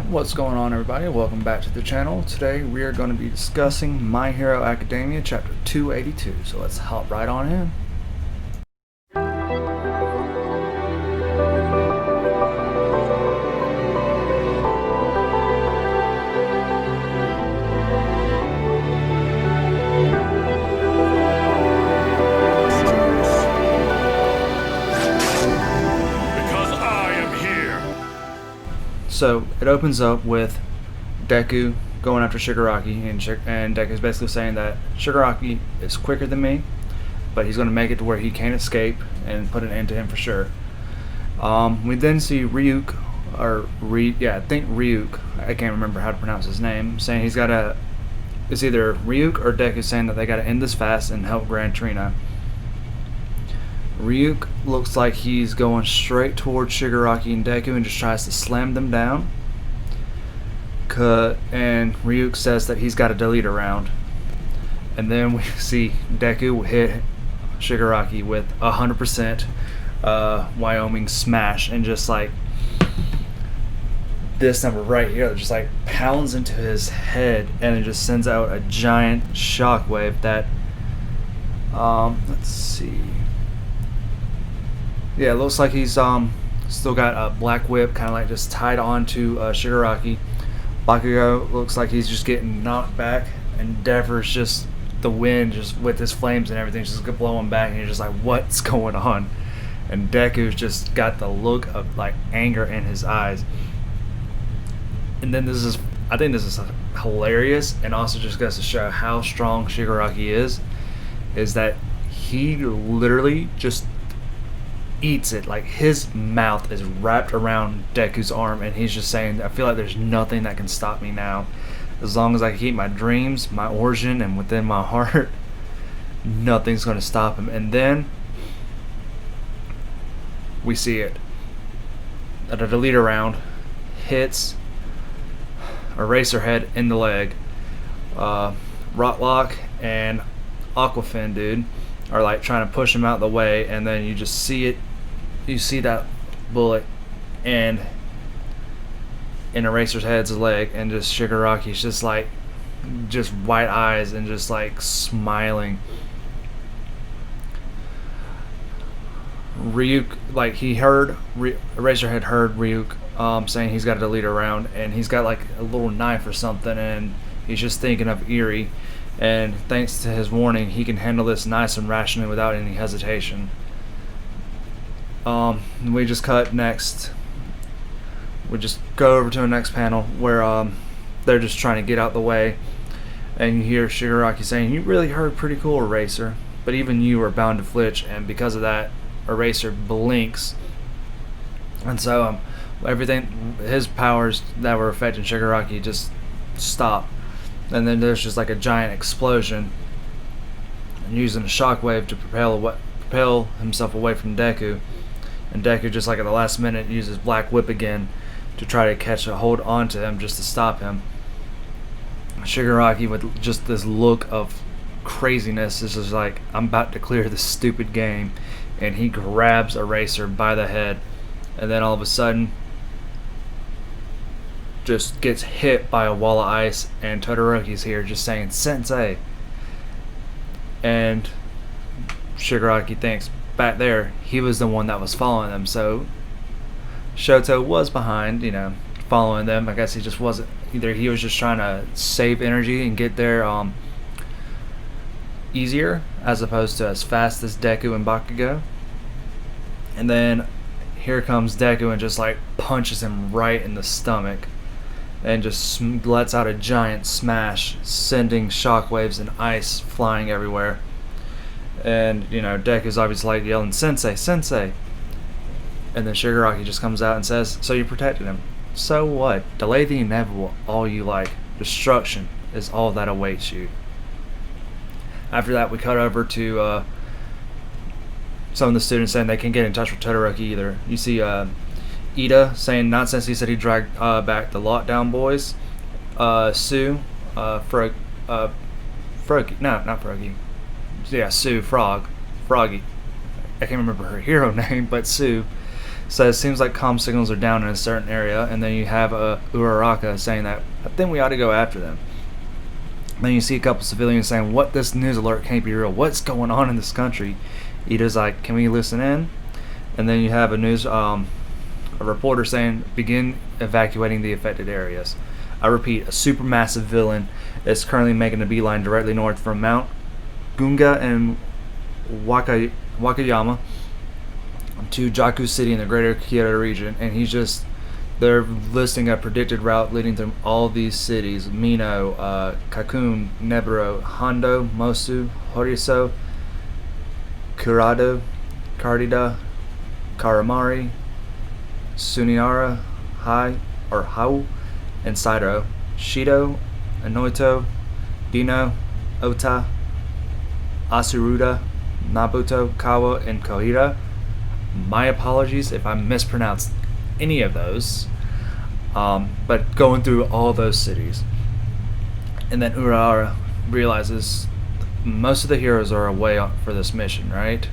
What's going on, everybody? Welcome back to the channel. Today we are going to be discussing My Hero Academia chapter 282, so let's hop right on in. So it opens up with Deku going after Shigaraki, and Deku's basically saying that Shigaraki is quicker than me, but he's going to make it to where he can't escape and put an end to him for sure. We then see Ryuk, I think Ryuk, I can't remember how to pronounce his name, saying he's got to, it's either Ryuk or Deku saying that they got to end this fast and help Gran Trina. Ryuk looks like he's going straight towards Shigaraki and Deku and just tries to slam them down. And Ryuk says that he's got to delete a round. And then we see Deku hit Shigaraki with 100% Wyoming smash, and just like this number right here just like pounds into his head, and it just sends out a giant shockwave that let's see. Yeah, it looks like he's still got a black whip kind of like just tied on to Shigaraki. Bakugo looks like he's just getting knocked back, and Endeavor's just the wind just with his flames and everything just blowing back, and you're just like, what's going on? And Deku's just got the look of like anger in his eyes. And then I think this is hilarious, and also just goes to show how strong Shigaraki is that he literally just eats it. Like, his mouth is wrapped around Deku's arm, and he's just saying, I feel like there's nothing that can stop me now. As long as I keep my dreams, my origin, and within my heart, nothing's going to stop him. And then we see it. At a deleter round, hits Eraserhead in the leg. Rotlock and Aquafin, dude, are like trying to push him out of the way, and then you just see it. You see that bullet and in Eraserhead's leg, and just Shigaraki's just like, just white eyes and just like smiling. Ryuk, like, he heard Eraserhead heard Ryuk saying he's got to delete a round, and he's got like a little knife or something, and he's just thinking of Eri. And thanks to his warning, he can handle this nice and rationally without any hesitation. We just cut next. We just go over to the next panel where they're just trying to get out the way, and you hear Shigaraki saying, "You really heard pretty cool, Eraser, but even you are bound to flinch." And because of that, Eraser blinks, and so everything, his powers that were affecting Shigaraki just stop. And then there's just like a giant explosion, and using a shockwave to propel himself away from Deku. And Deku, just like at the last minute, uses Black Whip again to try to catch a hold onto him just to stop him. Shigaraki, with just this look of craziness, is just like, I'm about to clear this stupid game, and he grabs Eraser by the head, and then all of a sudden just gets hit by a wall of ice, and Todoroki's here just saying, "Sensei." And Shigaraki thinks back there he was the one that was following them, so Shoto was behind, following them. I guess he just wasn't, either he was just trying to save energy and get there easier as opposed to as fast as Deku and Bakugo. And then here comes Deku and just like punches him right in the stomach, and just lets out a giant smash, sending shockwaves and ice flying everywhere. And Deku's obviously like yelling, "Sensei, Sensei!" And then Shigaraki just comes out and says, "So you protected him. So what? Delay the inevitable all you like. Destruction is all that awaits you." After that, we cut over to some of the students saying they can't get in touch with Todoroki either. You see Ida saying not since he said he dragged back the lockdown boys. Sue, Froggy, no, not Froggy. Yeah, Sue, Froggy. I can't remember her hero name, but Sue So it seems like comm signals are down in a certain area, and then you have Uraraka saying that I think we ought to go after them. Then you see a couple civilians saying, "What? This news alert can't be real. What's going on in this country?" Ida's like, "Can we listen in?" And then you have a reporter saying, "Begin evacuating the affected areas." I repeat, a supermassive villain is currently making a beeline directly north from Mount Gunga and Wakayama to Jaku City in the greater Kyoto region, and they're listing a predicted route leading through all these cities: Mino, Kakun, Neburo, Hondo, Mosu, Horiso, Kurado, Kardida, Karamari, Suniara, Hau, and Sairo, Shido, Anoito, Dino, Ota, Asuruda, Nabuto, Kawa, and Kohira. My apologies if I mispronounced any of those, but going through all those cities. And then Urara realizes most of the heroes are away for this mission, right?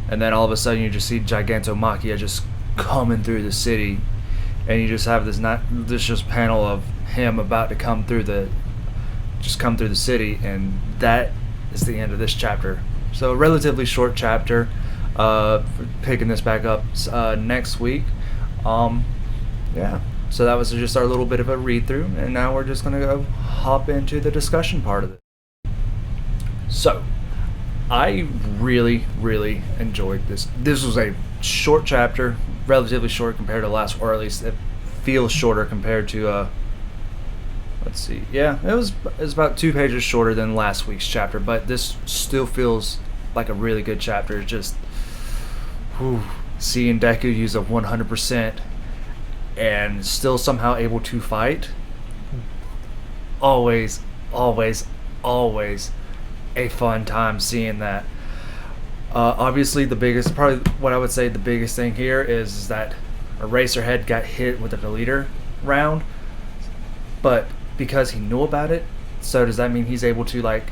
And then all of a sudden you just see Gigantomachia just coming through the city, and you just have this just panel of him about to come through the city, and that is the end of this chapter. So a relatively short chapter. Picking this back up next week. Yeah. So that was just our little bit of a read through, and now we're just gonna go hop into the discussion part of it. So, I really, really enjoyed this. This was a short chapter, relatively short compared to last, or at least it feels shorter compared to. Let's see. Yeah, it was about 2 pages shorter than last week's chapter, but this still feels like a really good chapter. It's just seeing Deku use a 100% and still somehow able to fight. Always, always, always a fun time seeing that. Obviously, probably what I would say the biggest thing here is that Eraserhead got hit with a deleter round, but because he knew about it, so does that mean he's able to, like,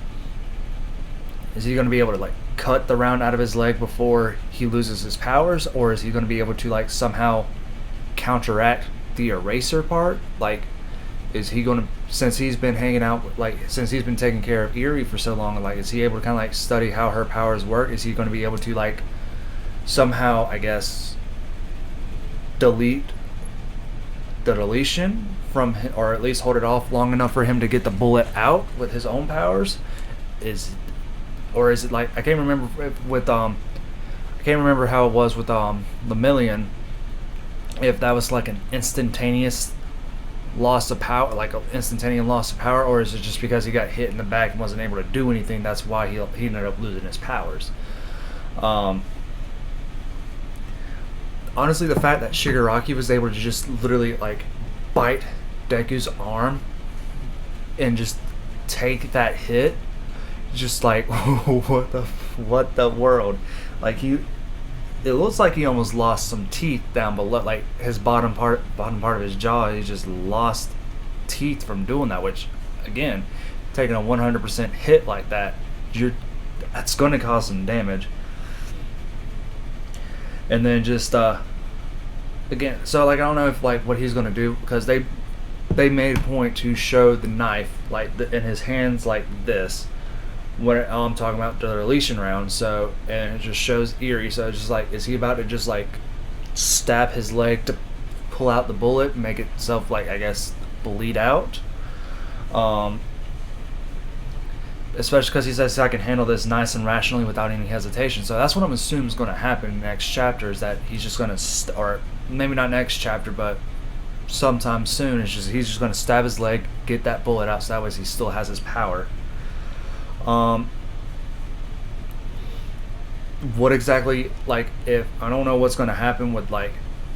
is he going to be able to, like, cut the round out of his leg before he loses his powers, or is he going to be able to, like, somehow counteract the eraser part? Like, is he going to, since he's been hanging out, since he's been taking care of Eri for so long, like, is he able to kind of, like, study how her powers work? Is he going to be able to, like, somehow, I guess, delete the deletion from him, or at least hold it off long enough for him to get the bullet out with his own powers? Or is it like, I can't remember how it was with Lemillion, if that was like an instantaneous loss of power, or is it just because he got hit in the back and wasn't able to do anything, that's why he ended up losing his powers? Honestly, the fact that Shigaraki was able to just literally, like, bite Deku's arm and just take that hit, just like, what the world? Like, it looks like he almost lost some teeth down below, like his bottom part of his jaw. He just lost teeth from doing that, which, again, taking a 100% hit like that, that's going to cause some damage. And then just again, so, like, I don't know if, like, what he's going to do, because they made a point to show the knife, like, in his hands like this when I'm talking about the deletion round. So, and it just shows Eri, so it's just like, is he about to just, like, stab his leg to pull out the bullet and make itself, like, I guess, bleed out? Especially because he says, I can handle this nice and rationally without any hesitation. So that's what I'm assuming is going to happen in the next chapter, is that he's just going to, or maybe not next chapter, but sometime soon, he's just going to stab his leg, get that bullet out, so that way he still has his power. What exactly, like, if I don't know what's going to happen with, like,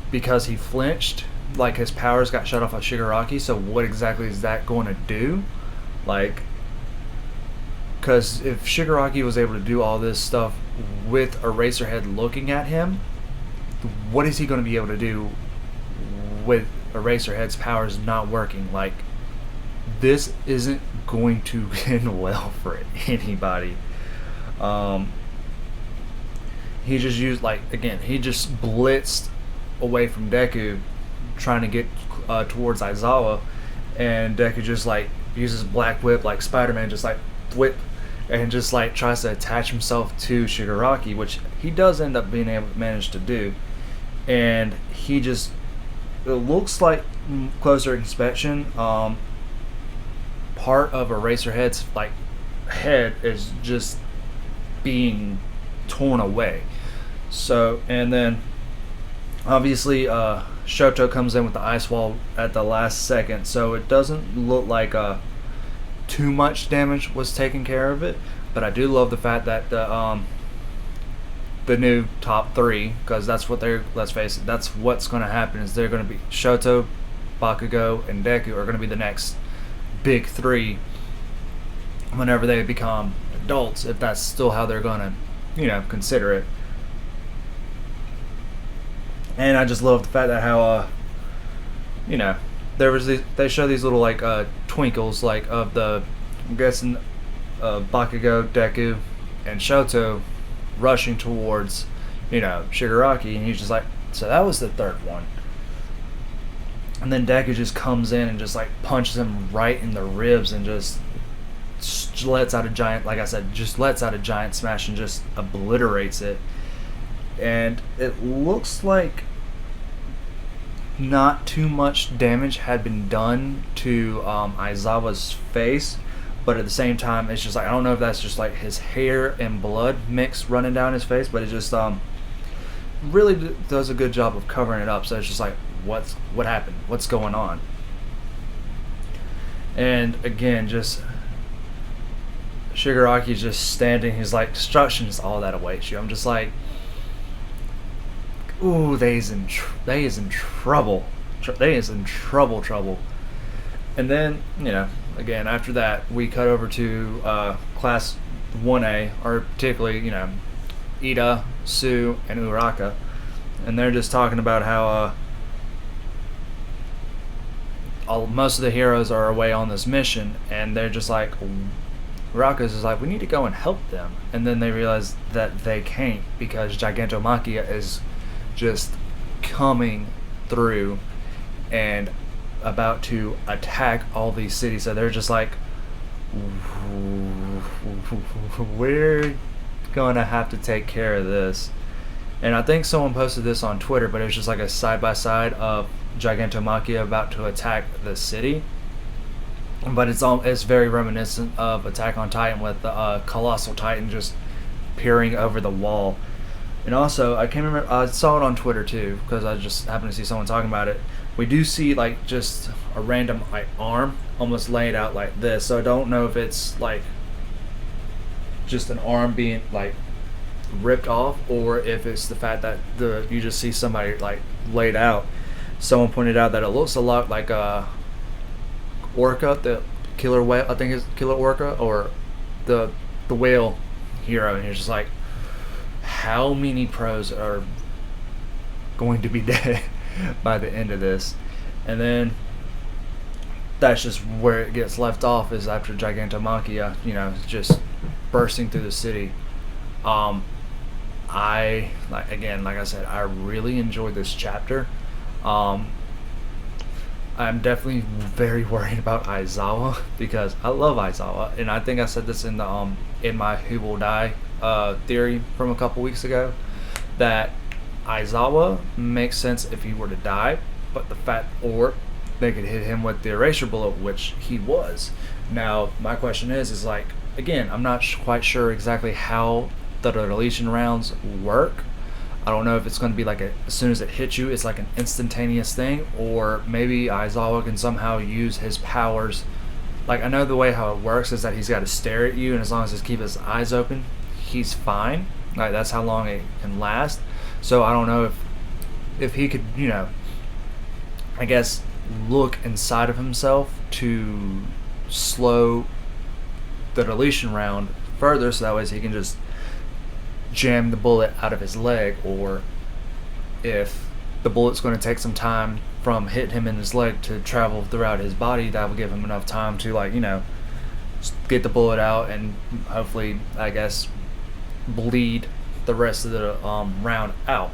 because he flinched, like, his powers got shut off of Shigaraki, so what exactly is that going to do? Like, because if Shigaraki was able to do all this stuff with Eraserhead looking at him, what is he going to be able to do with Eraserhead's powers not working? Like, this isn't going to end well for anybody. He just used, like, again, he just blitzed away from Deku, trying to get towards Aizawa, and Deku just like uses Black Whip like Spider-Man, just like whip, and just like tries to attach himself to Shigaraki, which he does end up being able to manage to do, and he just, it looks like closer inspection, part of Eraserhead's like head is just being torn away. So, and then obviously Shoto comes in with the ice wall at the last second, so it doesn't look like too much damage was taken care of it. But I do love the fact that the new top three, because that's what they're, let's face it, that's what's going to happen, is they're going to be Shoto, Bakugo, and Deku are going to be the next big three whenever they become adults, if that's still how they're going to, consider it. And I just love the fact that how, there was they show these little like twinkles like of the, I'm guessing, Bakugo, Deku, and Shoto rushing towards, Shigaraki, and he's just like, so that was the third one. And then Deku just comes in and just like punches him right in the ribs and just lets out a giant, like I said, just lets out a giant smash and just obliterates it. And it looks like not too much damage had been done to Aizawa's face, but at the same time, it's just like, I don't know if that's just like his hair and blood mix running down his face, but it just really does a good job of covering it up. So it's just like, what happened? What's going on? And again, just Shigaraki's just standing. He's like, destruction is all that awaits you. I'm just like, ooh, they is in trouble. They is in trouble. And then, again, after that, we cut over to Class 1A, or particularly, Ida, Sue, and Uraka. And they're just talking about how most of the heroes are away on this mission, and they're just like, Uraka's is like, we need to go and help them. And then they realize that they can't, because Gigantomachia is just coming through and about to attack all these cities. So they're just like, we're gonna have to take care of this. And I think someone posted this on Twitter, but it was just like a side-by-side of Gigantomachia about to attack the city. But it's very reminiscent of Attack on Titan, with the Colossal Titan just peering over the wall. And also, I can't remember, I saw it on Twitter too, because I just happened to see someone talking about it. We do see like just a random like arm almost laid out like this, so I don't know if it's like just an arm being like ripped off, or if it's the fact that you just see somebody like laid out. Someone pointed out that it looks a lot like Orca, the killer whale, I think it's Killer Orca, or the whale hero, and you're just like, how many pros are going to be dead by the end of this? And then that's just where it gets left off, is after Gigantomachia, just bursting through the city. I like I said, I really enjoyed this chapter. I'm definitely very worried about Aizawa, because I love Aizawa, and I think I said this in the in my Who Will Die theory from a couple weeks ago, that Aizawa makes sense if he were to die, but the fact, or they could hit him with the erasure bullet, which he was. Now my question is like, again, I'm not quite sure exactly how the deletion rounds work. I don't know if it's going to be like as soon as it hits you, it's like an instantaneous thing, or maybe Aizawa can somehow use his powers. Like, I know the way how it works is that he's got to stare at you, and as long as he keeps his eyes open, he's fine. Like, that's how long it can last. So I don't know if he could, I guess, look inside of himself to slow the deletion round further, so that way he can just jam the bullet out of his leg, or if the bullet's going to take some time from hitting him in his leg to travel throughout his body, that will give him enough time to get the bullet out and hopefully, I guess, bleed the rest of the round out.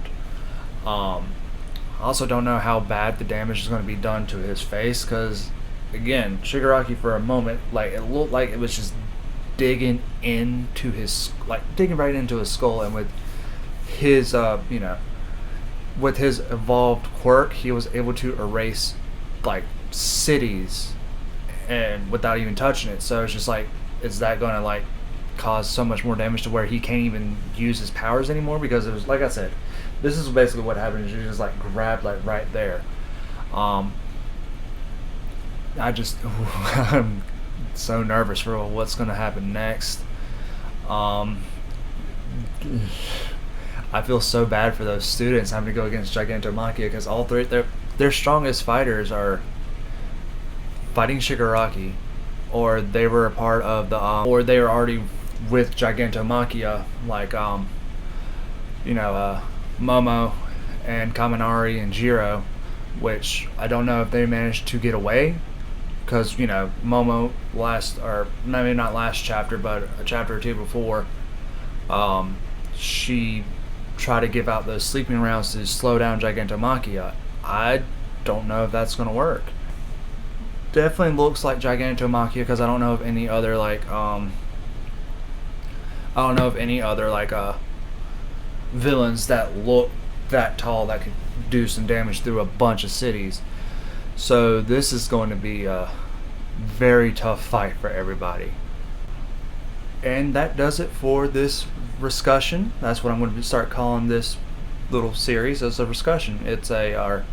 I also don't know how bad the damage is going to be done to his face, because again, Shigaraki for a moment, like, it looked like it was just digging into his, like, digging right into his skull, and with his with his evolved quirk, he was able to erase like cities and without even touching it. So it's just like, is that going to like cause so much more damage to where he can't even use his powers anymore? Because it was, like I said, this is basically what happened. Is you just like grabbed like right there. I just I'm so nervous for what's going to happen next. I feel so bad for those students having to go against Gigantomachia, because all three their strongest fighters are fighting Shigaraki, or they were a part of the or they were already with Gigantomachia, like Momo and Kaminari and Jiro, which I don't know if they managed to get away, because Momo or maybe not last chapter, but a chapter or two before, she tried to give out those sleeping rounds to slow down Gigantomachia. I don't know if that's going to work. Definitely looks like Gigantomachia, because I don't know of any other villains that look that tall that could do some damage through a bunch of cities. So this is going to be a very tough fight for everybody. And that does it for this Recussion. That's what I'm going to start calling this little series, as a Recussion. It's our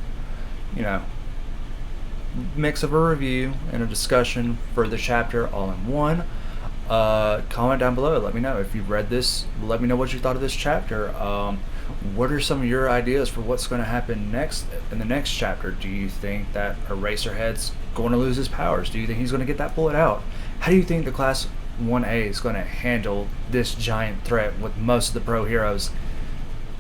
mix of a review and a discussion for the chapter all in one. Comment down below, let me know if you've read this, let me know what you thought of this chapter. What are some of your ideas for what's going to happen next in the next chapter? Do you think that Eraserhead's going to lose his powers? Do you think he's going to get that bullet out? How do you think the Class 1A is going to handle this giant threat with most of the pro heroes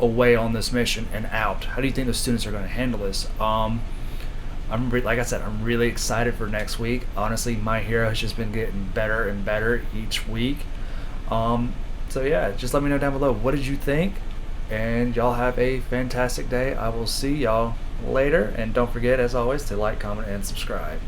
away on this mission and out? How do you think the students are going to handle this? Like I said, I'm really excited for next week. Honestly, My Hero has just been getting better and better each week. So yeah, just let me know down below, what did you think? And y'all have a fantastic day. I will see y'all later. And don't forget, as always, to like, comment, and subscribe.